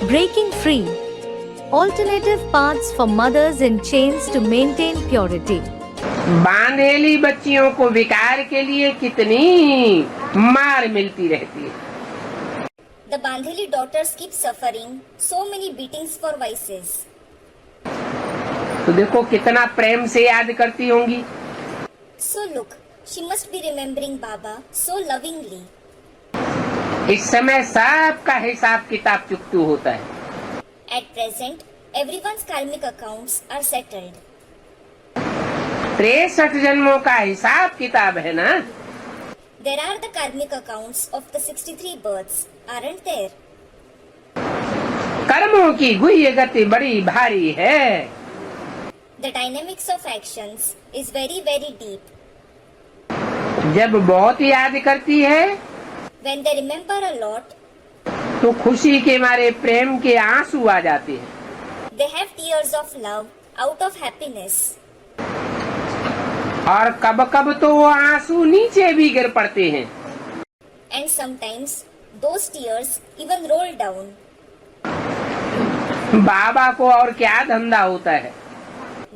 Breaking free. Alternative paths for mothers in chains to maintain purity. बांधेली बच्चियों को विकार के लिए कितनी मार मिलती रहती है। The Bandheli daughters keep suffering so many beatings for vices. तो देखो कितना प्रेम से याद करती होंगी। So look, she must be remembering Baba so lovingly. इस समय सबका हिसाब किताब चुकतू होता है। At present, everyone's karmic accounts are settled. 63 जन्मों का हिसाब किताब है ना। There are the karmic accounts of the 63 births, aren't there? कर्मों की गुह्य गति बड़ी भारी है। The dynamics of actions is very very deep. जब बहुत याद करती है When they remember a lot, तो खुशी के मारे प्रेम के आंसू आ जाते हैं। they have tears of love out of happiness. और कब कब तो वो आंसू नीचे भी गिर पड़ते हैं। And sometimes those tears even roll down. बाबा को और क्या धंधा होता है।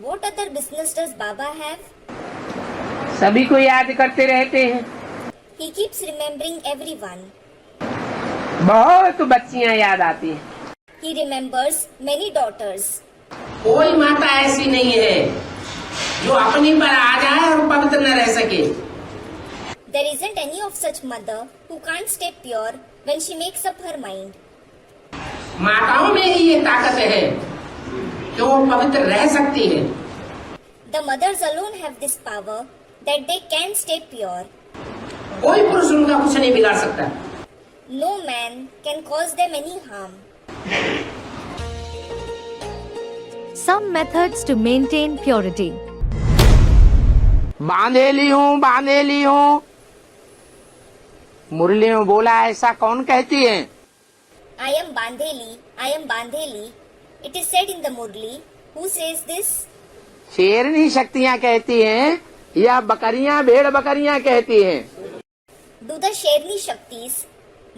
What other business does Baba have? सभी को याद करते रहते हैं। He keeps remembering everyone. बहुत बच्चियां याद आती हैं। He remembers many daughters. कोई माता ऐसी नहीं है जो अपनी पर आ जाए और पवित्र न रह सके। There isn't any of such mother who can't stay pure when she makes up her mind. माताओं में ही ये ताकत है कि वो पवित्र रह सकती है। The mothers alone have this power that they can stay pure. कोई पुरुष उनका कुछ नहीं बिगाड़ सकता। No man can cause them any harm. Some methods to maintain purity. बांधेली हूँ। मुरली में बोला ऐसा कौन कहती है? I am Bandheli. It is said in the Murli. Who says this? शेरनी शक्तियाँ कहती हैं या बकरियाँ भेड़ बकरियाँ कहती हैं? Do the Sherni Shaktis,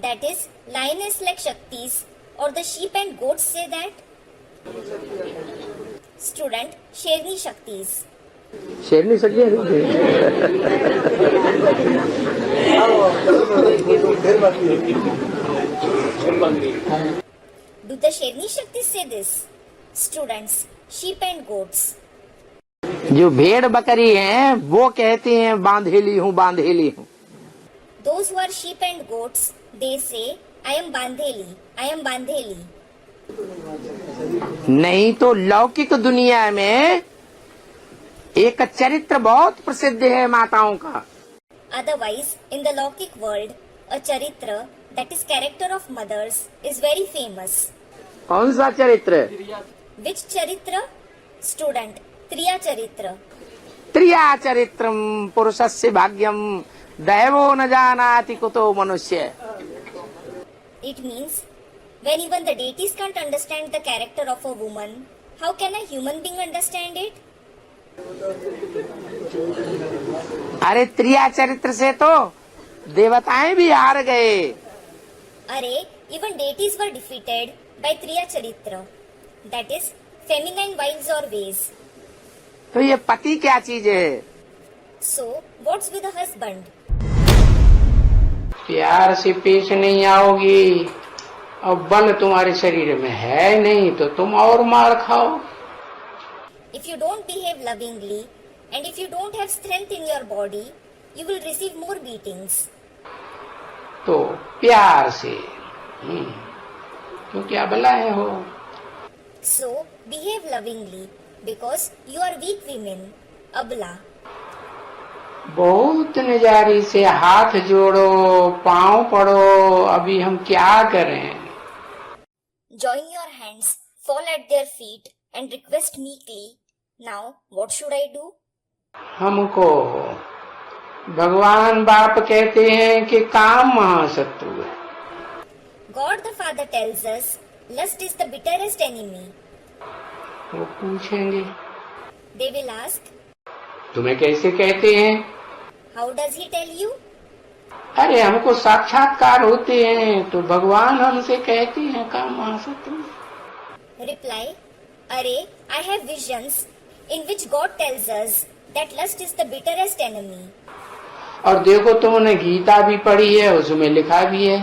that is, lioness-like Shaktis, or the sheep and goats say that? Student, Sherni Shaktis. शेरनी शक्तियाँ Do the Sherni Shaktis say this? Students, sheep and goats. जो भेड़ बकरी हैं वो कहती हैं बांधेली हूँ। Those who are sheep and goats, they say, I am Bandheli. नहीं तो लौकिक दुनिया में एक चरित्र बहुत प्रसिद्ध है माताओं का। Otherwise, in the Lokik world, a Charitra, that is character of mothers, is very famous. कौन सा चरित्र? Which Charitra? Student, Triya Charitra. त्रिया चरित्रम पुरुषस्य भाग्यम दैवो न जानाति कुतो मनुष्य। It means, when even the deities can't understand the character of a woman, how can a human being understand it? अरे त्रिया चरित्र से तो देवताएं भी हार गए। Array, even deities were defeated by Triya Charitra, that is, feminine wiles or ways. तो ये पति क्या चीज है? So, what's with a husband? प्यार से पेश नहीं आओगी और बल तुम्हारे शरीर में है नहीं तो तुम और मार खाओ। If you don't behave lovingly and if you don't have strength in your body, you will receive more beatings. तो प्यार से क्योंकि अबलाएं हो। So, behave lovingly because you are weak women, abla. बहुत नजारी से हाथ जोड़ो, पांव पड़ो, अभी हम क्या करें? Join your hands, fall at their feet and request meekly. Now, what should I do? हमको भगवान बाप कहते हैं कि काम महाशत्रु है। God the Father tells us, lust is the bitterest enemy. वो पूछेंगे They will ask, तुम्हें कैसे कहते हैं? how does he tell you? अरे हमको साक्षात्कार होते हैं तो भगवान हमसे कहते हैं काम महाशत्रु। Reply, Arey, I have visions in which God tells us that lust is the bitterest enemy. और देखो तुमने गीता भी पढ़ी है, उसमें लिखा भी है।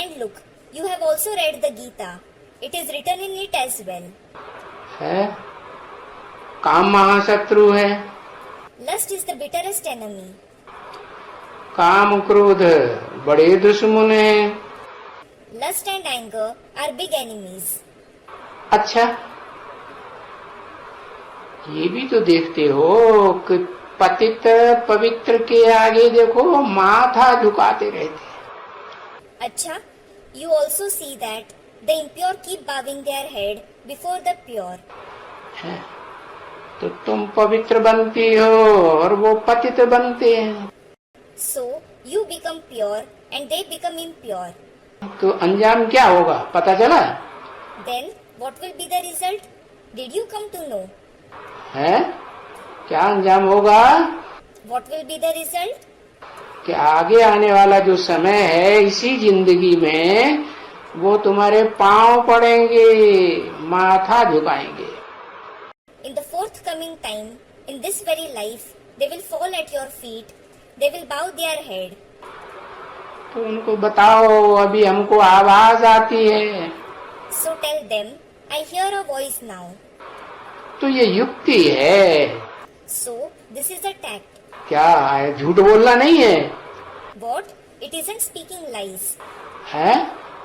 And look, you have also read the Gita. It is written in it as well. है काम महाशत्रु है। Lust is the bitterest enemy. काम क्रोध बड़े दुश्मन हैं। Lust and anger are big enemies. अच्छा, ये भी तो देखते हो कि पतित पवित्र के आगे देखो माथा झुकाते रहते हैं। Acha, you also see that the impure keep bowing their head before the pure. है? तो तुम पवित्र बनती हो और वो पतित बनते हैं, So you become pure and they become impure. तो अंजाम क्या होगा पता चला? Then what will be the result? Did you come to know? है क्या अंजाम होगा? What will be the result? कि आगे आने वाला जो समय है इसी जिंदगी में वो तुम्हारे पांव पड़ेंगे, माथा झुकाएंगे। In the forthcoming time, in this very life, they will fall at your feet, they will bow their head. तो उनको बताओ अभी हमको आवाज आती है। So tell them, I hear a voice now. तो ये युक्ति है। So this is a tact. क्या है? झूठ बोलना नहीं है। What? It isn't speaking lies. है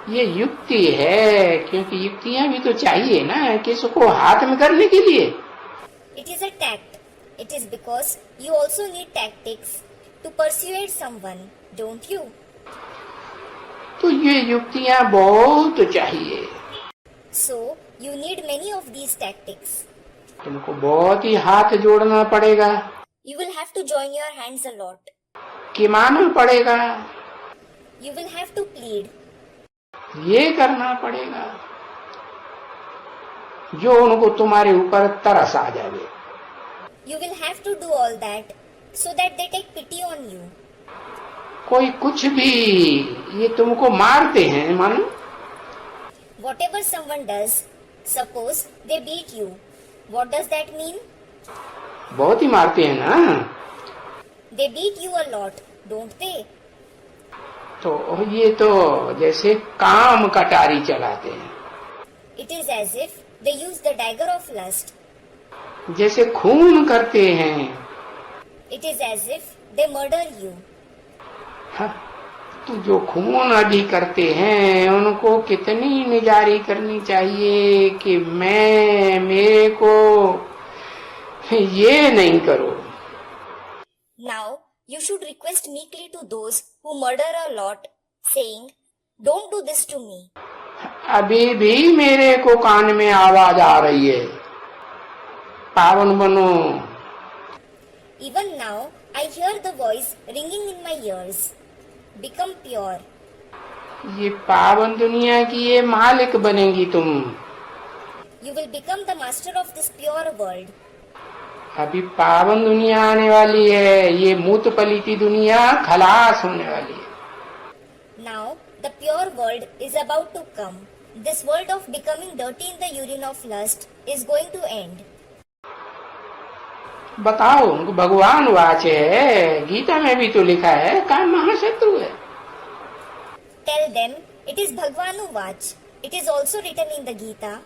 ये युक्ति है, क्योंकि युक्तियां भी तो चाहिए ना किसको हाथ में करने के लिए। It is a tact. It is because you also need tactics to persuade someone, don't you? तो ये युक्तियां बहुत चाहिए। So you need many of these tactics. तुमको बहुत ही हाथ जोड़ना पड़ेगा, You will have to join your hands a lot. कि मानना पड़ेगा, You will have to plead. ये करना पड़ेगा जो उनको तुम्हारे ऊपर तरस आ जाए। You will have to do all that so that they take pity on you. कोई कुछ भी ये तुमको मारते हैं मानो। Whatever someone does, suppose they beat you. What does that mean? बहुत ही मारते हैं ना। They beat you a lot, don't they? तो ये तो जैसे काम कटारी चलाते हैं, It is as if they use the dagger of lust. जैसे खून करते हैं। It is as if they murder you. हाँ, तो जो खून अभी करते हैं उनको कितनी निजारी करनी चाहिए कि मेरे को ये नहीं करो। Now you should request meekly to those who murder a lot, saying, "Don't do this to me." अभी भी मेरे को कान में आवाज आ रही है, पावन बनो। Even now I hear the voice ringing in my ears. Become pure. ये पावन दुनिया की ये मालिक बनेगी तुम। You will become the master of this pure world. अभी पावन दुनिया आने वाली है, ये मूत पलीती दुनिया खलास होने वाली है। Now the pure world is about to come. This world of becoming dirty in the urine of lust is going to end. बताओ उनको भगवान वाच है, गीता में भी तो लिखा है काम महाशत्रु है। Tell them it is Bhagvanu Vach. It is also written in the Gita.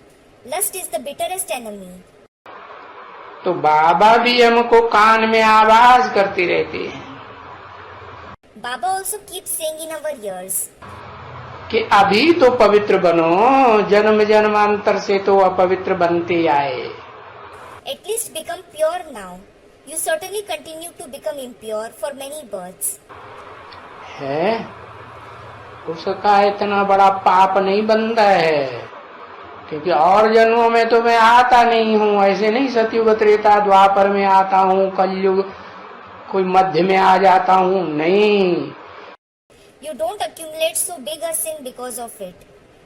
Lust is the bitterest enemy. तो बाबा भी हमको कान में आवाज करते रहते हैं Baba also keeps saying in our ears, कि अभी तो पवित्र बनो, जन्म जन्मांतर से तो अपवित्र बनते आए। at least become pure now. You certainly continue to become impure for many births. है उसका इतना बड़ा पाप नहीं बनता है, क्योंकि और जन्मों में तो मैं आता नहीं हूँ, ऐसे नहीं सतयुग त्रेता द्वापर में आता हूँ, कलयुग कोई मध्य में आ जाता हूँ, नहीं। You don't accumulate so big a sin because of it,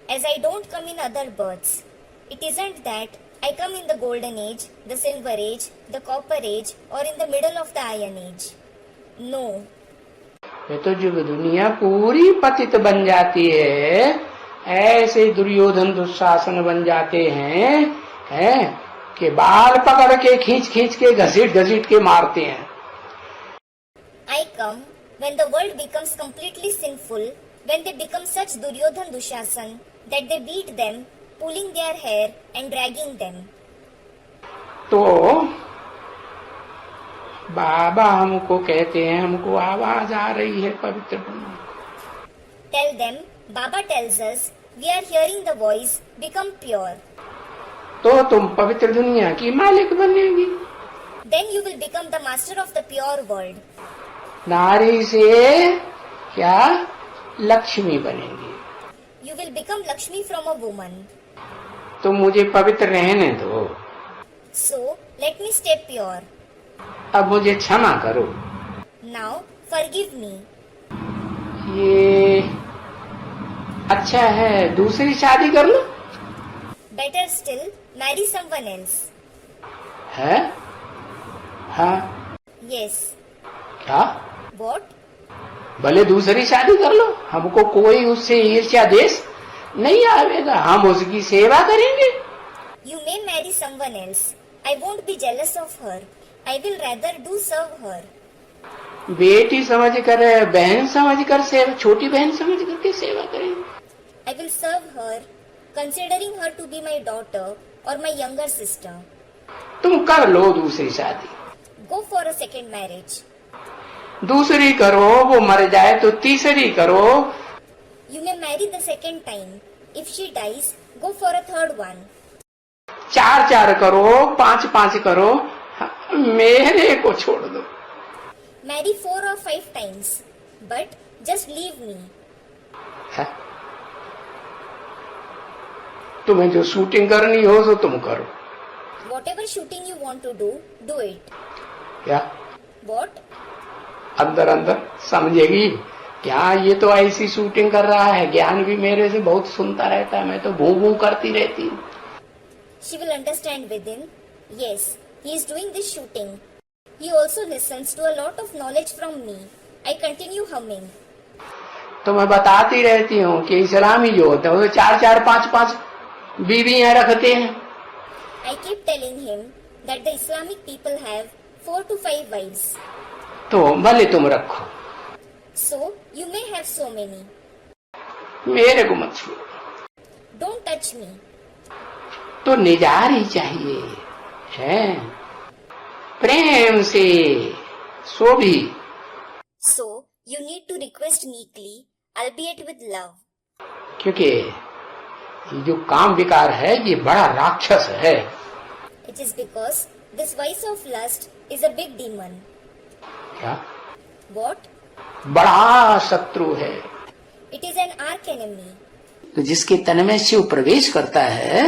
as I don't come in other births. It isn't that I come in the golden age, the silver age, the copper age, or in the middle of the iron age. No. ये तो जो दुनिया पूरी पतित बन जाती है, ऐसे दुर्योधन दुशासन बन जाते हैं कि बाल पकड़ के खींच खींच के घसीट घसीट के मारते हैं। I come when the world becomes completely sinful, when they become such Duryodhan Dushasan that they beat them, pulling their hair and dragging them. तो बाबा हमको कहते हैं, हमको आवाज आ रही है पवित्र बनने। Tell them, Baba tells us, we are hearing the voice, become pure. तो तुम पवित्र दुनिया की मालिक बनेगी। Then you will become the master of the pure world. नारी से क्या लक्ष्मी बनेगी। You will become Lakshmi from a woman. तो मुझे पवित्र रहने दो, So, let me stay pure. अब मुझे क्षमा करो। Now, forgive me. ये अच्छा है, दूसरी शादी कर लो। Better still, marry someone else. है? हाँ। Yes. क्या? What? भले दूसरी शादी कर लो, हमको कोई उससे ईर्ष्या देश नहीं आवेगा, हम उसकी सेवा करेंगे। You may marry someone else. I won't be jealous of her. I will rather do serve her. बेटी समझ कर, बहन समझ कर सेवा, छोटी बहन समझ करके सेवा करेंगे। I will serve her, considering her to be my daughter or my younger sister. तुम कर लो दूसरी शादी, Go for a second marriage. दूसरी करो, वो मर जाए तो तीसरी करो। You may marry the second time. If she dies, go for a third one. चार चार करो, पांच पांच करो, मेरे को छोड़ दो। Marry 4 or 5 times. But just leave me. है? तुम्हें जो शूटिंग करनी हो तो तुम करो। Whatever shooting you want to do, do it. क्या? What? अंदर अंदर समझेगी क्या, ये तो ऐसी शूटिंग कर रहा है, ज्ञान भी मेरे से बहुत सुनता रहता है, मैं तो भू भू करती रहती हूँ। She will understand within. Yes, he is doing this shooting. He also listens to a lot of knowledge from me. I continue humming. तो मैं बताती रहती हूँ कि इस्लामी जो होते हैं वो 4-4, 5-5 बीवियां रखते हैं। I keep telling him that the Islamic people have 4 to 5 wives. तो भले तुम रखो, So, you may have so many. मेरे को मत छुओ। Don't touch me. तो निजारी चाहिए है, प्रेम से, सो भी। So, you need to request meekly, albeit with love. क्योंकि ये जो काम विकार है ये बड़ा राक्षस है। It is because this vice of lust is a big demon. क्या? What? बड़ा शत्रु है। It is an arch enemy. तो जिसके तन में शिव प्रवेश करता है,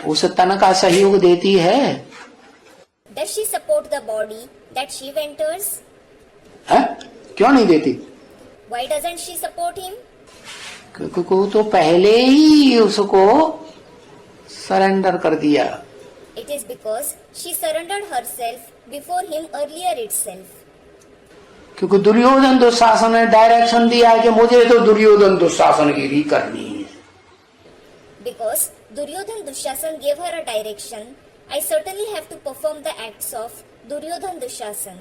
उस तन का सहयोग देती है। Does she support the body that Shiv enters? है? क्यों नहीं देती? Why doesn't she support him? क्योंकि वो तो पहले ही उसको सरेंडर कर दिया। It is because she surrendered herself before him earlier itself. क्योंकि दुर्योधन दुशासन ने डायरेक्शन दिया कि मुझे तो दुर्योधन दुशासन की ही करनी है। Because Duryodhan Dushasan gave her a direction, I certainly have to perform the acts of Duryodhan Dushasan.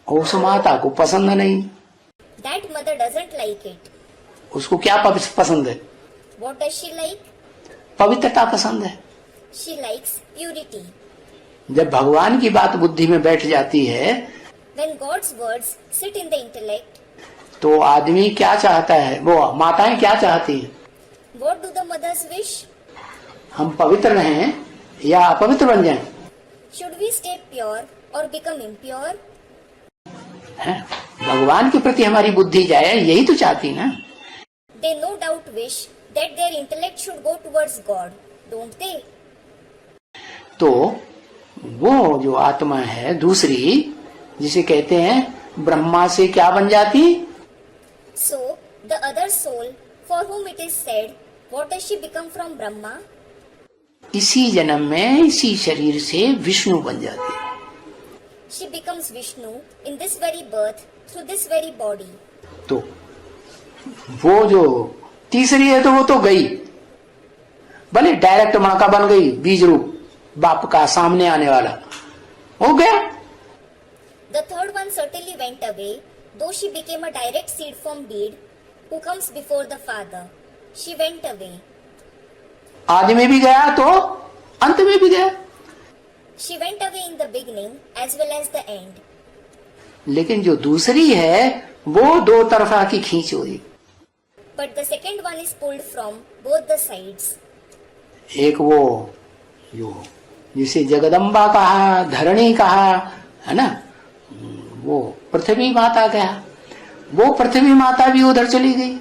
उस माता को पसंद नहीं। That mother doesn't like it. उसको क्या पसंद है? What does she like? पवित्रता पसंद है। She likes purity. जब भगवान की बात बुद्धि में बैठ जाती है, When God's words sit in the intellect, तो आदमी क्या चाहता है, वो माताएं क्या चाहती है? what do the mothers wish? हम पवित्र रहें या अपवित्र बन जाएं? Should we stay pure or become impure? है? भगवान के प्रति हमारी बुद्धि जाए, यही तो चाहती ना। They no doubt wish that their intellect should go towards God, don't they? तो वो जो आत्मा है दूसरी, जिसे कहते हैं ब्रह्मा से क्या बन जाती? So, the other soul, for whom it is said, what does she become from Brahma? इसी जन्म में इसी शरीर से विष्णु बन जाती है। she becomes Vishnu in this very birth through this very body. तो वो जो तीसरी है तो वो तो गई, भले डायरेक्ट मां का बन गई, बीज रूप बाप का सामने आने वाला हो गया। The third one certainly went away, though she became a direct seed from bead who comes before the father. She went away. आदि में भी गया तो अंत में भी गया, She went away in the beginning as well as the end. लेकिन जो दूसरी है वो दो तरफा की खींच हुई। But the second one is pulled from both the sides. एक वो जो जिसे जगदम्बा कहा, धरणी कहा, है ना, वो पृथ्वी माता गया, वो पृथ्वी माता भी उधर चली गई।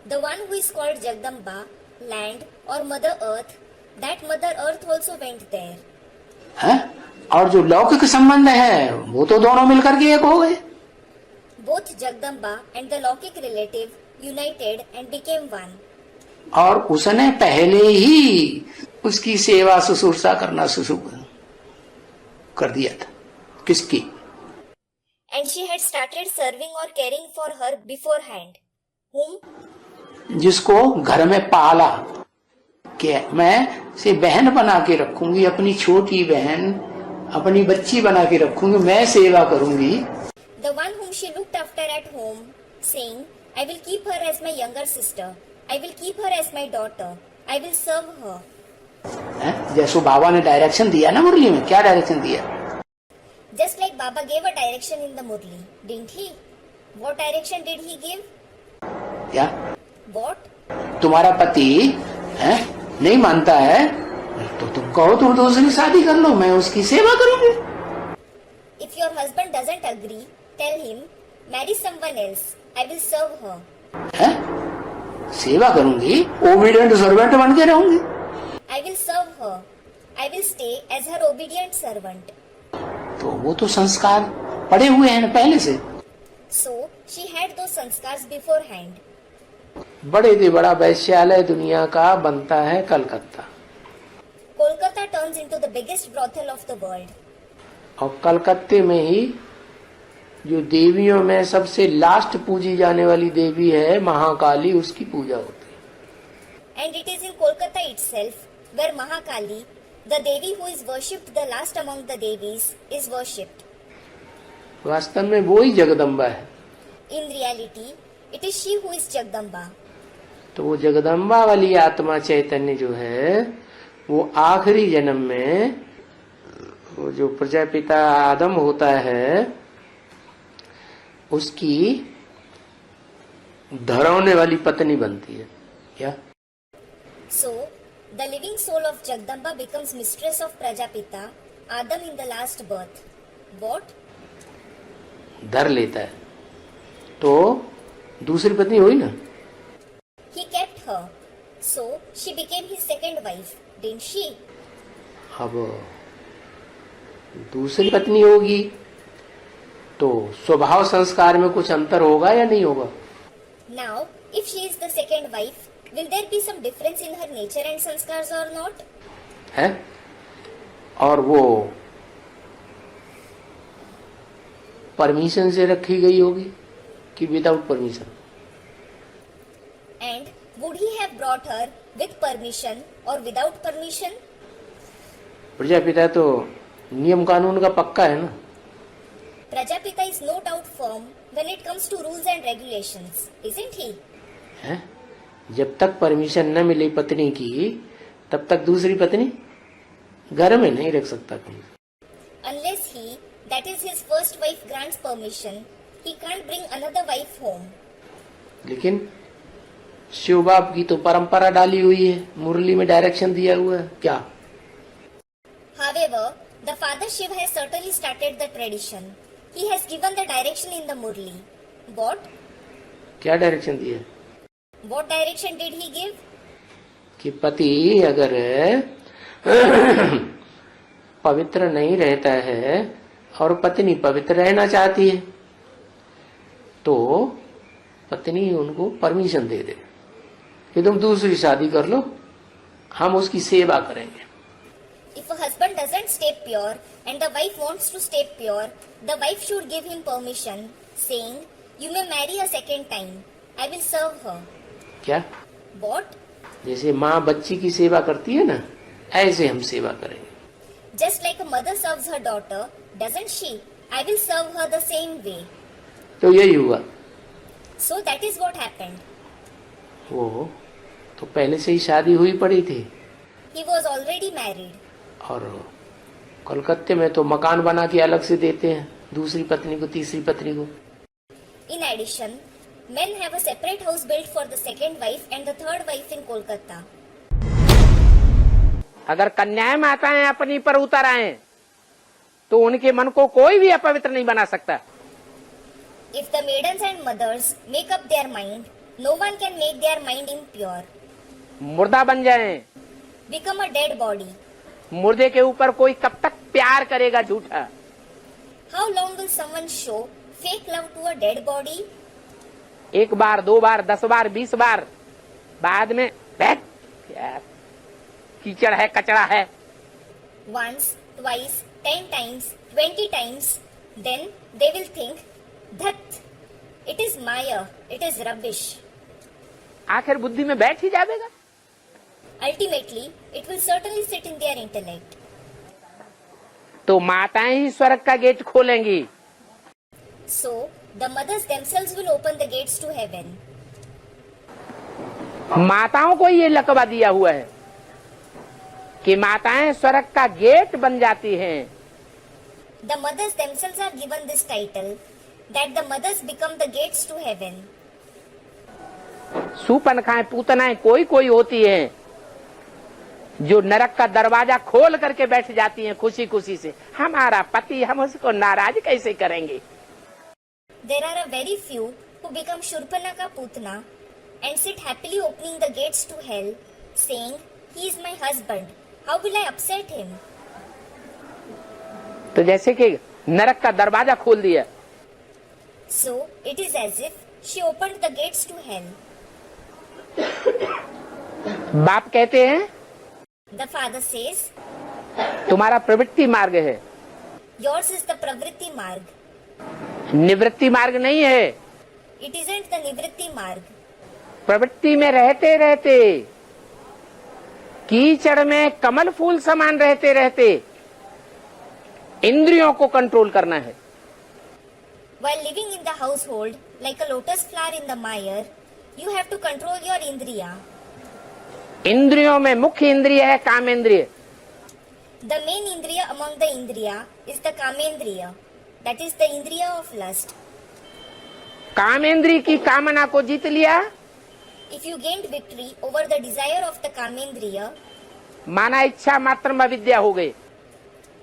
The one who is called Jagdamba, land or Mother Earth, that Mother Earth also went there. है? और जो लौकिक संबंध है वो तो दोनों मिलकर के एक हो गए। Both Jagdamba and the Lokik relative united and became one. और उसने पहले ही उसकी सेवा शुश्रूषा करना शुरू कर दिया था। किसकी? And she had started serving or caring for her beforehand. Whom? जिसको घर में पाला कि मैं से बहन बना के रखूंगी, अपनी छोटी बहन, अपनी बच्ची बना के रखूंगी, मैं सेवा करूंगी। The one whom she looked after at home, saying, I will keep her as my younger sister. I will keep her as my daughter. I will serve her. जैसो बाबा ने डायरेक्शन दिया ना मुरली में, क्या डायरेक्शन दिया? Just like Baba gave a direction in the Murli, didn't he? What direction did he give? क्या? What? तुम्हारा पति है नहीं मानता है तो तुम कहो तुम दूसरी शादी कर लो, मैं उसकी सेवा करूंगी। If your husband doesn't agree, tell him, marry someone else. I will serve her. है? सेवा करूंगी, ओबीडिएंट सर्वेंट बन के रहूंगी। I will serve her. I will stay as her obedient servant. तो वो तो संस्कार पड़े हुए हैं ना पहले से। So, she had those sanskars beforehand. बड़े से बड़ा वैश्यालय दुनिया का बनता है Calcutta, Kolkata turns into the biggest brothel of the world. और कलकत्ते में ही जो देवियों में सबसे लास्ट पूजी जाने वाली देवी है महाकाली, उसकी पूजा होती है। And it is in Kolkata itself where Mahakali, the Devi who is worshipped the last among the Devis, is worshipped. वास्तव में वो ही जगदम्बा है। In reality, it is she who is Jagdamba. तो वो जगदम्बा वाली आत्मा चैतन्य जो है वो आखिरी जन्म में वो जो प्रजापिता आदम होता है उसकी धरौने वाली पत्नी बनती है। क्या? So, the living soul of Jagdamba becomes mistress of Prajapita, Adam in the last birth. What? धर लेता है तो दूसरी पत्नी हुई ना। He kept her. So, she became his second wife, didn't she? अब दूसरी पत्नी होगी तो स्वभाव संस्कार में कुछ अंतर होगा या नहीं होगा? Now, if she is the second wife, will there be some difference in her nature and sanskars or not? है? और वो परमिशन से रखी गई होगी कि without permission? And would he have brought her with permission or without permission? Prajapita तो नियम कानून का पक्का है ना। Prajapita is no doubt firm when it comes to rules and regulations, isn't he? है? जब तक परमिशन न मिले पत्नी की तब तक दूसरी पत्नी घर में नहीं रख सकता कहीं। Unless he, that is his first wife, grants permission, he can't bring another wife home. लेकिन शिव बाप की तो परंपरा डाली हुई है, मुरली में डायरेक्शन दिया हुआ है। क्या? However, the Father Shiv has certainly started the tradition. He has given the direction in the Murli. What? क्या डायरेक्शन दिया? What direction did he give? कि पति अगर पवित्र नहीं रहता है और पत्नी पवित्र रहना चाहती है तो पत्नी उनको परमिशन दे दे कि तुम दूसरी शादी कर लो, हम उसकी सेवा करेंगे। If a husband doesn't stay pure, and the wife wants to stay pure, the wife should give him permission, saying, "You may marry a second time. I will serve her." क्या? What? जैसे माँ बच्ची की सेवा करती है ना, ऐसे हम सेवा करेंगे. Just like a mother serves her daughter, doesn't she? I will serve her the same way. तो यही हुआ. So that is what happened. वो तो पहले से ही शादी हुई पड़ी थी. He was already married. और कलकत्ते में तो मकान बना के अलग से देते हैं दूसरी पत्नी को, तीसरी पत्नी को. In addition, men have a separate house built for the second wife and the third wife in Kolkata. अगर कन्याएं माताएं अपनी पर उतर आए तो उनके मन को कोई भी अपवित्र नहीं बना सकता. If the maidens and mothers make up their mind, no one can make their mind impure. मुर्दा बन जाएं, Become a dead body. मुर्दे के ऊपर कोई कब तक प्यार करेगा झूठा. How long will someone show fake love to a dead body? एक बार, दो बार, 10 बार, 20 बार, बाद में बैठ यार कीचड़ है, कचड़ा है. Once, twice, 10 times, 20 times, then they will think, "That, it is Maya, it is rubbish." आखिर बुद्धि में बैठ ही जाएगा. Ultimately, it will certainly sit in their intellect. तो माताएं ही स्वर्ग का gate खोलेंगी. So, the mothers themselves will open the gates to heaven. माताओं को ये लकवा दिया हुआ है कि माताएं स्वर्ग का गेट बन जाती हैं. The mothers themselves are given this title, that the mothers become the gates to heaven. सूपनखाएं, पूतनाएं कोई कोई होती हैं जो नरक का दरवाजा खोल करके बैठ जाती हैं खुशी खुशी से. हमारा पति, हम उसको नाराज कैसे करेंगे. There are a very few who become Shurpanaka Putna and sit happily opening the gates to hell, saying, "He is my husband. How will I upset him?" तो जैसे कि नरक का दरवाजा खोल दिया. So, it is as if she opened the gates to hell. बाप कहते हैं The father says, तुम्हारा प्रवृत्ति मार्ग है, "Yours is the Pravritti Marg. निवृत्ति मार्ग नहीं है. It isn't the Nivritti Marg." प्रवृत्ति में रहते रहते, कीचड़ में कमल फूल समान रहते रहते इंद्रियों को कंट्रोल करना है. While living in the household, like a lotus flower in the mire, you have to control your indriya. इंद्रियों में मुख्य इंद्रिय है कामेंद्रिय. The main indriya among the indriya is the kamendriya, that is the indriya of lust. कामेंद्रिय की कामना को जीत लिया, If you gained victory over the desire of the kamendriya, माना इच्छा मात्र अविद्या हो गई.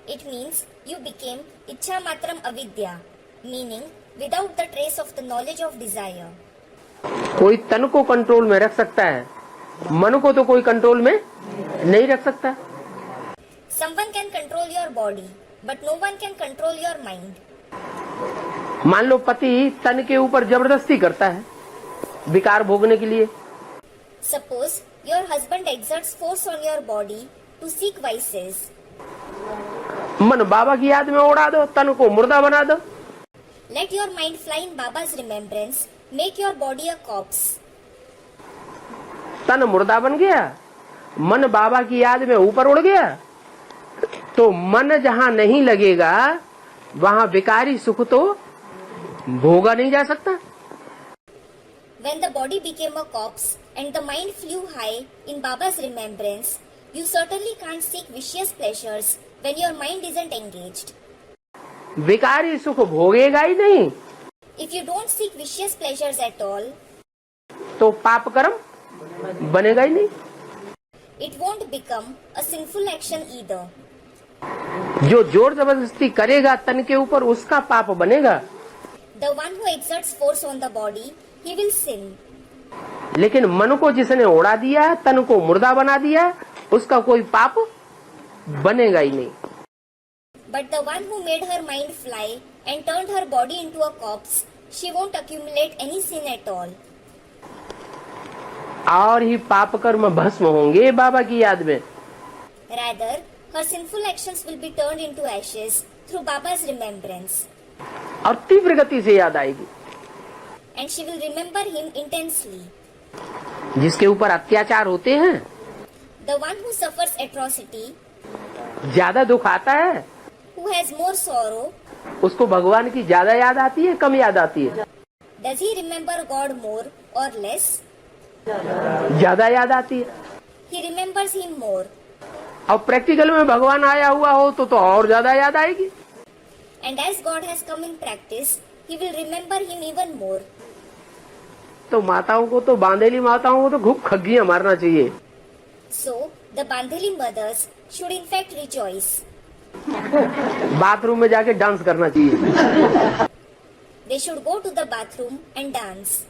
it means you became ichha matram avidya, meaning without the trace of the knowledge of desire. कोई तन को कंट्रोल में रख सकता है, मन को तो कोई कंट्रोल में नहीं रख सकता. Someone can control your body, but no one can control your mind. मान लो पति तन के ऊपर जबरदस्ती करता है विकार भोगने के लिए. Suppose your husband exerts force on your body to seek vices. मन बाबा की याद में उड़ा दो, तन को मुर्दा बना दो. Let your mind fly in Baba's remembrance, make your body a corpse. तन मुर्दा बन गया, मन बाबा की याद में ऊपर उड़ गया, तो मन जहाँ नहीं लगेगा वहाँ विकारी सुख तो भोगा नहीं जा सकता. When the body became a corpse and the mind flew high in Baba's remembrance, you certainly can't seek vicious pleasures when your mind isn't engaged. विकारी सुख भोगेगा ही नहीं. If you don't seek vicious pleasures at all, तो पाप कर्म बनेगा ही नहीं. it won't become a sinful action either. जो जोर जबरदस्ती करेगा तन के ऊपर उसका पाप बनेगा. The one who exerts force on the body, he will sin. लेकिन मन को जिसने उड़ा दिया, तन को मुर्दा बना दिया, उसका कोई पाप बनेगा ही नहीं. But the one who made her mind fly and turned her body into a corpse, she won't accumulate any sin at all. और ही पाप कर्म भस्म होंगे बाबा की याद में. Rather, her sinful actions will be turned into ashes through Baba's remembrance. और तीव्र गति से याद आएगी। And she will remember him intensely. जिसके ऊपर अत्याचार होते हैं, The one who suffers atrocity, ज्यादा दुख आता है, who has more sorrow, उसको भगवान की ज्यादा याद आती है, कम याद आती है? does he remember God more or less? ज्यादा याद आती है। He remembers him more. और प्रैक्टिकल में भगवान आया हुआ हो तो और ज्यादा याद आएगी। And as God has come in practice, he will remember him even more. तो माताओं को तो बांधेली माताओं को तो खूब खग्गियां मारना चाहिए। So, the Bandheli mothers should in fact rejoice. Bathroom में जाके डांस करना चाहिए। They should go to the bathroom and dance.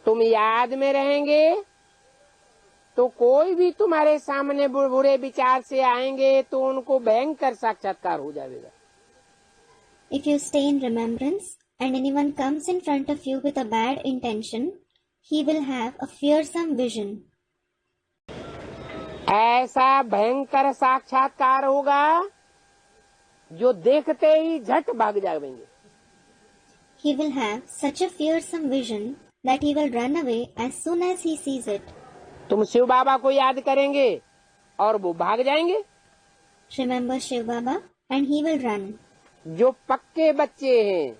तुम याद में रहेंगे तो कोई भी तुम्हारे सामने बुरे विचार से आएंगे तो उनको भयंकर साक्षात्कार हो जाएगा। If you stay in remembrance and anyone comes in front of you with a bad intention, he will have a fearsome vision. ऐसा भयंकर साक्षात्कार होगा जो देखते ही झट भाग जाएंगे। He will have such a fearsome vision that he will run away as soon as he sees it. तुम शिव बाबा को याद करेंगे और वो भाग जाएंगे। Remember Shiv Baba and he will run. जो पक्के बच्चे हैं,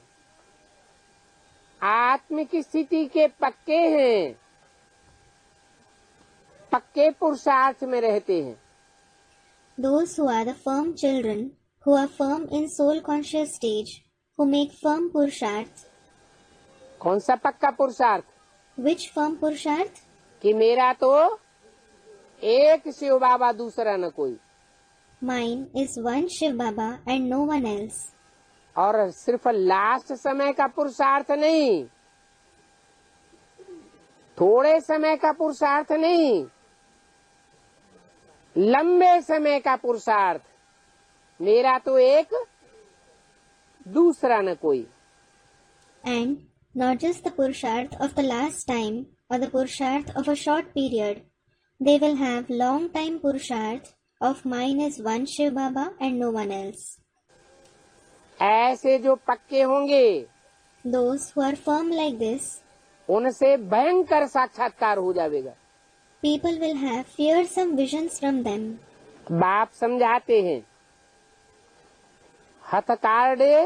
आत्मिक स्थिति के पक्के हैं, पक्के पुरुषार्थ में रहते हैं, Those who are the firm children, who are firm in soul conscious stage, who make firm purusharth. कौन सा पक्का पुरुषार्थ? Which firm purusharth? कि मेरा तो एक शिव बाबा, दूसरा न कोई, Mine is one Shiv Baba and no one else. और सिर्फ लास्ट समय का पुरुषार्थ नहीं, थोड़े समय का पुरुषार्थ नहीं, लंबे समय का पुरुषार्थ। मेरा तो एक, दूसरा न कोई। And not just the purusharth of the last time or the purusharth of a short period. They will have long time purusharth of mine is one Shiv Baba and no one else. ऐसे जो पक्के होंगे, Those who are firm like this, उनसे भयंकर साक्षात्कार हो जाएगा। people will have fearsome visions from them. बाप समझाते हैं, हथकार्डे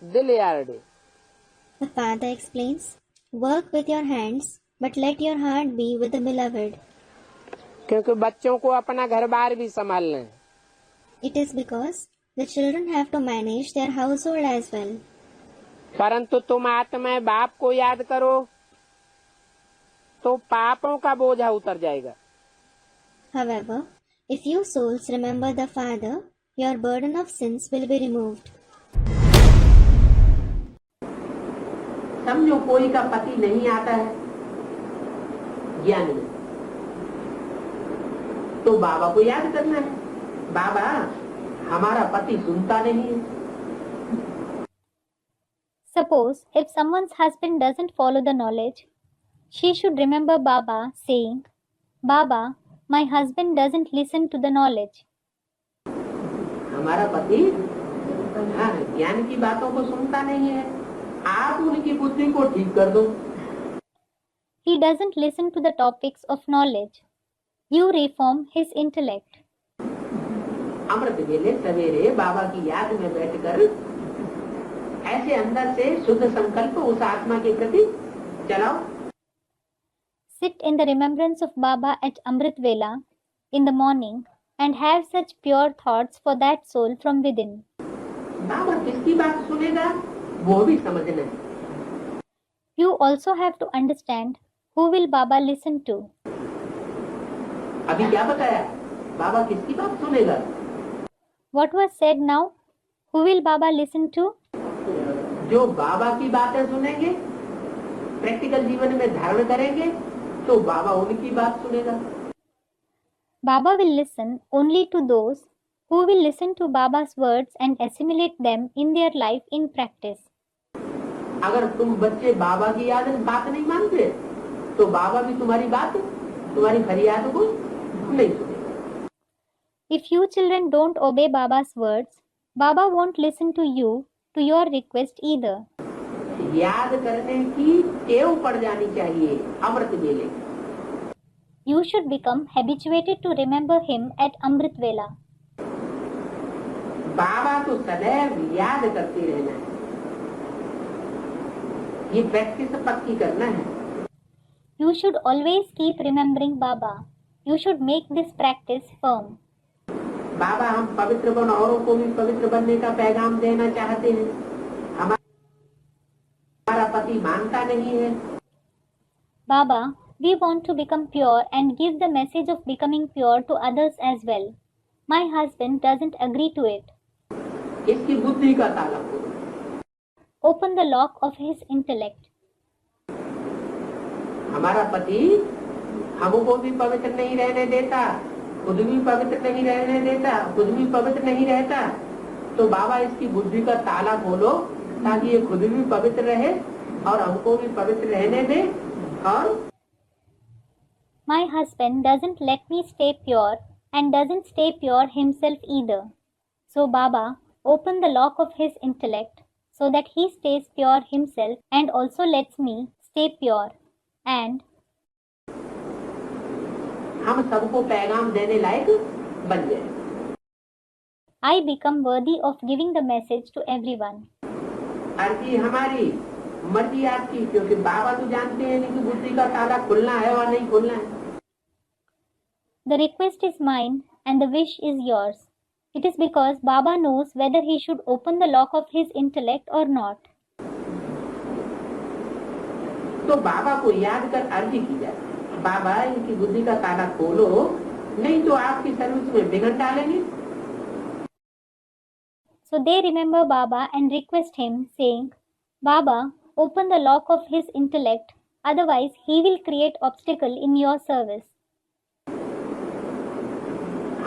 दिल यार्डे। The father explains, work with your hands, but let your heart be with the beloved. क्योंकि बच्चों को अपना घर बार भी संभालना है। It is because the children have to manage their household as well. परंतु तुम आत्मा बाप को याद करो तो पापों का बोझा उतर जाएगा। However, if you souls remember the Father, your burden of sins will be removed. समझो कोई का पति नहीं आता है, ज्ञानी, तो बाबा को याद करना है, बाबा हमारा पति सुनता नहीं है। Suppose if someone's husband doesn't follow the knowledge, she should remember Baba saying, Baba, my husband doesn't listen to the knowledge. हमारा पति ज्ञान की बातों को सुनता नहीं है, आप उनकी बुद्धि को ठीक कर दो। He doesn't listen to the topics of knowledge. You reform his intellect. अमृत वेले सवेरे बाबा की याद में बैठकर ऐसे अंदर से शुद्ध संकल्प उस आत्मा के प्रति चलाओ। Sit in the remembrance of Baba at Amrit Vela in the morning and have such pure thoughts for that soul from within. बाबा किसकी बात सुनेगा वो भी समझना है। You also have to understand who will Baba listen to. अभी क्या बताया? बाबा किसकी बात सुनेगा? What was said now? Who will Baba listen to? जो बाबा की बातें सुनेंगे, प्रैक्टिकल जीवन में धारण करेंगे, तो बाबा उनकी बात सुनेगा। Baba will listen only to those who will listen to Baba's words and assimilate them in their life in practice. अगर तुम बच्चे बाबा की याद बात नहीं मानते, तो बाबा भी तुम्हारी बात, तुम्हारी फरियाद को नहीं सुनेगा। If you children don't obey Baba's words, Baba won't listen to you, to your request either. याद करने की टेव पड़ जानी चाहिए अमृत वेले। You should become habituated to remember him at Amrit Vela. बाबा को सदैव याद करते रहना है, ये प्रैक्टिस पक्की करना है। You should always keep remembering Baba. You should make this practice firm. बाबा हम पवित्र बन, औरों को भी पवित्र बनने का पैगाम देना चाहते हैं। हमारा पति मानता नहीं है। Baba, we want to become pure and give the message of becoming pure to others as well. My husband doesn't agree to it. इसकी बुद्धि का ताला खोलो। Open the lock of his intellect. हमारा पति हमको भी पवित्र नहीं रहने देता, खुद भी पवित्र नहीं रहने देता, खुद भी पवित्र नहीं रहता, तो बाबा इसकी बुद्धि का ताला खोलो ताकि ये खुद भी पवित्र रहे और हमको भी पवित्र रहने दे। और My husband doesn't let me stay pure and doesn't stay pure himself either. So Baba, open the lock of his intellect so that he stays pure himself and also lets me stay pure. And हम सबको पैगाम देने लायक बन जाए। I become worthy of giving the message to everyone. अर्जी हमारी, मर्जी आपकी, क्योंकि बाबा तो जानते हैं कि बुद्धि का ताला खुलना है और नहीं खुलना है। The request is mine and the wish is yours. It is because Baba knows whether he should open the lock of his intellect or not. तो बाबा को याद कर अर्जी की जाए, बाबा इनकी बुद्धि का ताला खोलो, नहीं तो आपकी सर्विस में विघ्न डालेंगे। So they remember Baba and request him, saying, Baba, open the lock of his intellect, otherwise he will create obstacle in your service.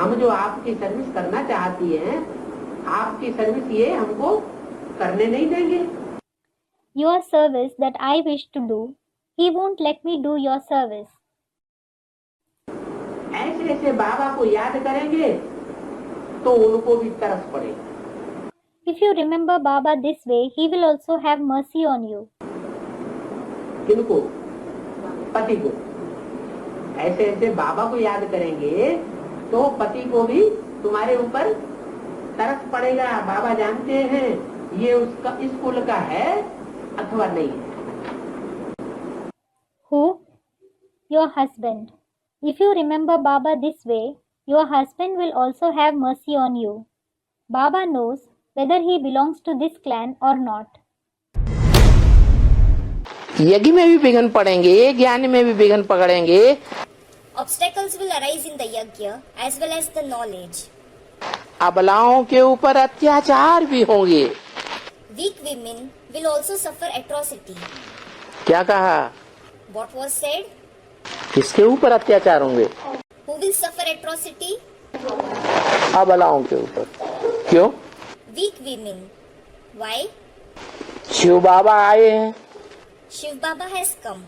हम जो आपकी सर्विस करना चाहती हैं, आपकी सर्विस ये हमको करने नहीं देंगे। Your service that I wish to do, he won't let me do your service. ऐसे ऐसे बाबा को याद करेंगे तो उनको भी तरस पड़ेगी। If you remember Baba this way, he will also have mercy on you. किनको? पति को। ऐसे ऐसे बाबा को याद करेंगे तो पति को भी तुम्हारे ऊपर तरस पड़ेगा। बाबा जानते हैं ये उसका इस कुल का है अथवा नहीं है। Who? Your husband. If you remember Baba this way, your husband will also have mercy on you. Baba knows whether he belongs to this clan or not. यज्ञ में भी विघ्न पड़ेंगे, ज्ञान में भी विघ्न पकड़ेंगे। Obstacles will arise in the yajna as well as the knowledge. अबलाओं के ऊपर अत्याचार भी होंगे। Weak women will also suffer atrocity. क्या कहा? What was said? किसके ऊपर अत्याचार होंगे? Who will suffer atrocity? अबलाओं के ऊपर। क्यों? Weak women. Why? शिव बाबा आए हैं Shiv Baba has come.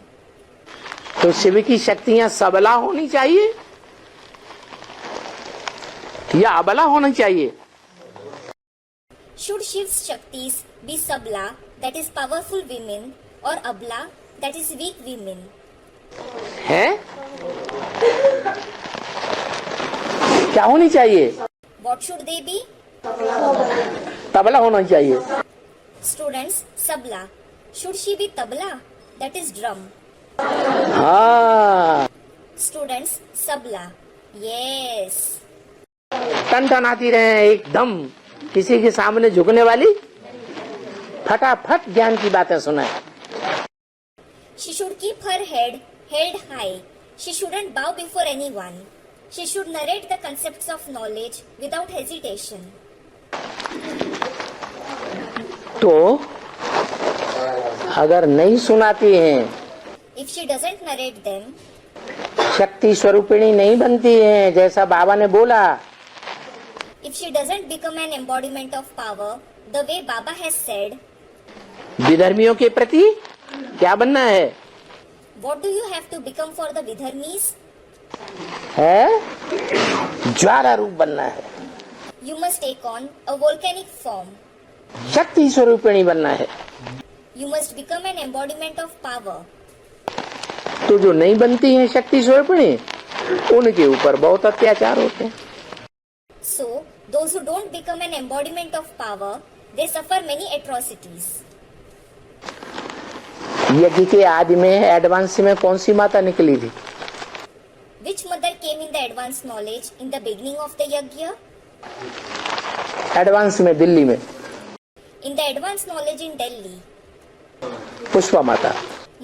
तो शिव की शक्तियां सबला होनी चाहिए या अबला होनी चाहिए? Should Shiv's Shaktis be Sabla, that is powerful women, or Abla, that is weak women? हैं? क्या होनी चाहिए? What should they be? Tabla होना चाहिए। Students, Sabla. Should she be Tabla, that is drum? हाँ, Students, Sabla. Yes. टन टन आती रहे एकदम, किसी के सामने झुकने वाली, फटाफट ज्ञान की बातें सुनाए। She should keep her head held high. She shouldn't bow before anyone. She should narrate the concepts of knowledge without hesitation. तो अगर नहीं सुनाती हैं, If she doesn't narrate them, शक्ति स्वरूपिणी नहीं बनती हैं, जैसा बाबा ने बोला, if she doesn't become an embodiment of power, the way Baba has said, विधर्मियों के प्रति क्या बनना है? what do you have to become for the Vidharmis? है, ज्वाला रूप बनना है, You must take on a volcanic form. शक्ति स्वरूपिणी बनना है। You must become an embodiment of power. तो जो नहीं बनती हैं शक्ति स्वरूपिणी, उनके ऊपर बहुत अत्याचार होते हैं। So, those who don't become an embodiment of power, they suffer many atrocities. यज्ञ के आदि में एडवांस में कौन सी माता निकली थी? Which mother came in the advanced knowledge in the beginning of the yajna? Advance में दिल्ली में In the advanced knowledge in Delhi, Pushpa माता।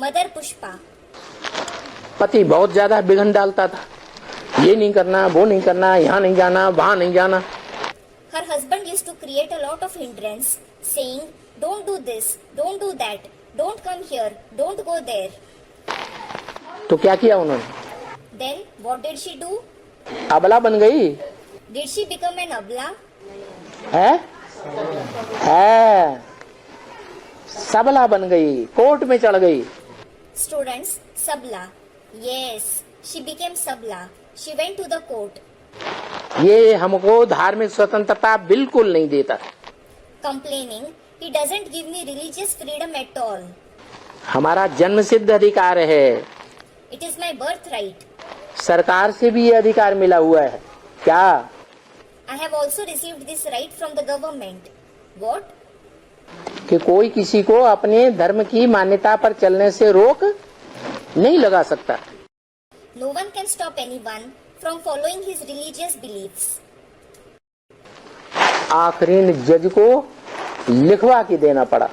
Mother Pushpa. पति बहुत ज्यादा विघ्न डालता था, ये नहीं करना, वो नहीं करना, यहाँ नहीं जाना, वहाँ नहीं जाना। Her husband used to create a lot of hindrance, saying, "Don't do this, don't do that, don't come here, don't go there." तो क्या किया उन्होंने? Then, what did she do? अबला बन गई Did she become an abla? है, सबला बन गई, कोर्ट में चढ़ गई। Students, sabla. Yes, she became sabla. She went to the court, ये हमको धार्मिक स्वतंत्रता बिल्कुल नहीं देता। complaining, "He doesn't give me religious freedom at all. हमारा जन्म सिद्ध अधिकार है, It is my birthright. सरकार से भी ये अधिकार मिला हुआ है। क्या? I have also received this right from the government." What? कि कोई किसी को अपने धर्म की मान्यता पर चलने से रोक नहीं लगा सकता। No one can stop anyone from following his religious beliefs. आखिरी जज को लिखवा के देना पड़ा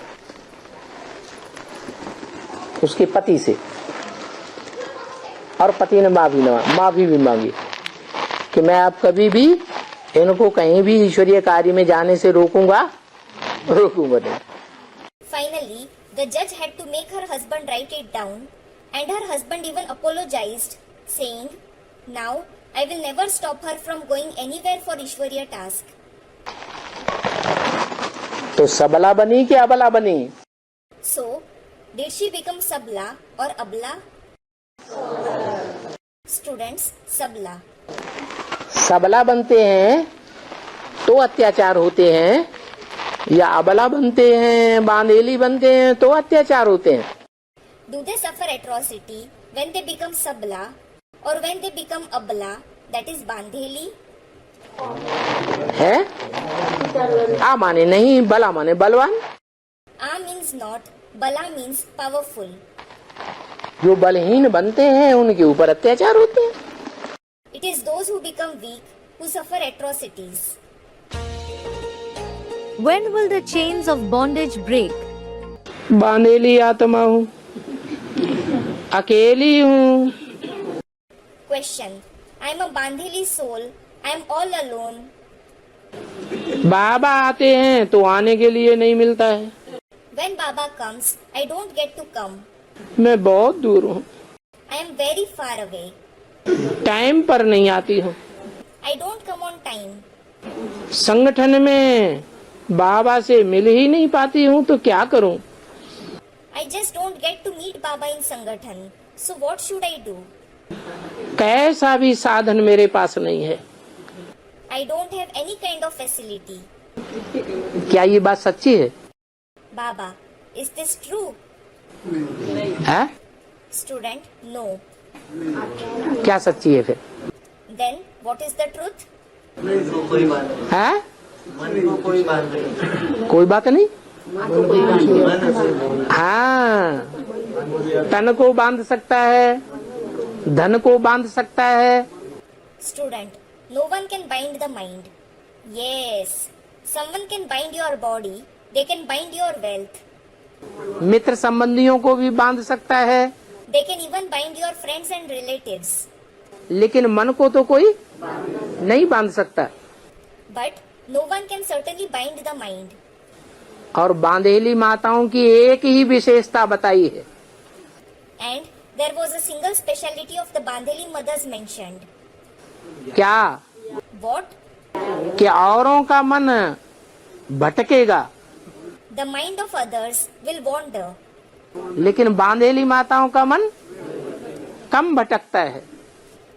उसके पति से, और पति ने माफी भी मांगी कि मैं अब कभी भी इनको कहीं भी ईश्वरीय कार्य में जाने से रोकूंगा नहीं। Finally, the judge had to make her husband write it down, and her husband even apologized, saying, "Now I will never stop her from going anywhere for Ishwariya task." तो सबला बनी कि अबला बनी? So, did she become sabla or abla? Students, sabla. सबला बनते हैं तो अत्याचार होते हैं, या अबला बनते हैं, बांधेली बनते हैं तो अत्याचार होते हैं? Do they suffer atrocity when they become sabla or when they become abla, that is bandheli? है? आ माने नहीं, बला माने बलवान। A means not, bala means powerful. जो बलहीन बनते हैं उनके ऊपर अत्याचार होते हैं। It is those who become weak who suffer atrocities. When will the chains of bondage break? बांधेली आत्मा हूँ, अकेली हूँ। Question. I am a bandheli soul. I am all alone. बाबा आते हैं तो आने के लिए नहीं मिलता है। When Baba comes, I don't get to come. मैं बहुत दूर हूँ, I am very far away. Time पर नहीं आती हूँ। I don't come on time. संगठन में बाबा से मिल ही नहीं पाती हूँ तो क्या करूँ? I just don't get to meet Baba in Sangathan. So what should I do? कैसा भी साधन मेरे पास नहीं है। I don't have any kind of facility. क्या ये बात सच्ची है? Baba, is this true? है? Student, no. क्या सच्ची है फिर? Then what is the truth? है? कोई बात नहीं। हाँ, तन को बांध सकता है, धन को बांध सकता है। Student, no one can bind the mind. Yes, someone can bind your body. They can bind your wealth. मित्र संबंधियों को भी बांध सकता है, They can even bind your friends and relatives. लेकिन मन को तो कोई नहीं बांध सकता। But no one can certainly bind the mind. और बांधेली माताओं की एक ही विशेषता बताई है। And there was a single speciality of the Bandheli mothers mentioned. क्या? What? कि औरों का मन भटकेगा, The mind of others will wander. लेकिन बांधेली माताओं का मन कम भटकता है।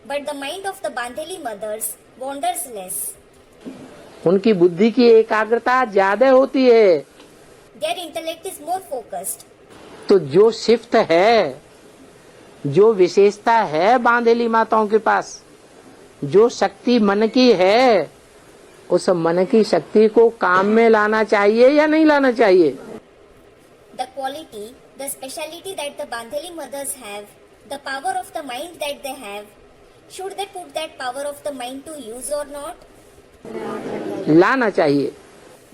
but the mind of the Bandheli mothers wanders less. उनकी बुद्धि की एकाग्रता ज्यादा होती है। Their intellect is more focused. तो जो शिफ्ट है, जो विशेषता है बांधेली माताओं के पास, जो शक्ति मन की है, उस मन की शक्ति को काम में लाना चाहिए या नहीं लाना चाहिए? The quality, the speciality that the Bandheli mothers have, the power of the mind that they have, should they put that power of the mind to use or not? लाना चाहिए।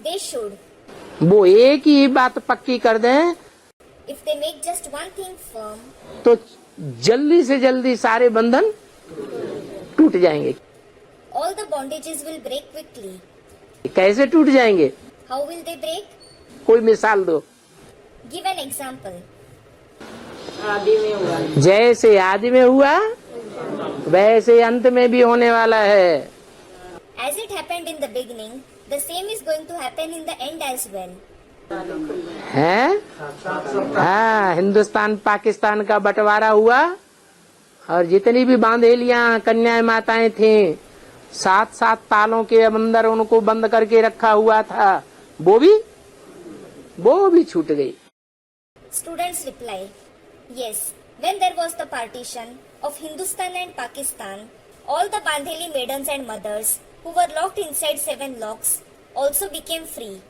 They should. वो एक ही बात पक्की कर दें If they make just one thing firm, तो जल्दी से जल्दी सारे बंधन टूट जाएंगे। all the bondages will break quickly. कैसे टूट जाएंगे? How will they break? कोई मिसाल दो। Give an example. जैसे आदि में हुआ वैसे अंत में भी होने वाला है। As it happened in the beginning, the same is going to happen in the end as well. है? हाँ, हिंदुस्तान पाकिस्तान का बंटवारा हुआ और जितनी भी बांधेलियां कन्या माताएं थीं, 7-7 तालों के अंदर उनको बंद करके रखा हुआ था, वो भी छूट गई। Students reply, yes, when there was the partition of Hindustan and Pakistan, all the Bandheli maidens and mothers who were locked inside 7 locks also became free.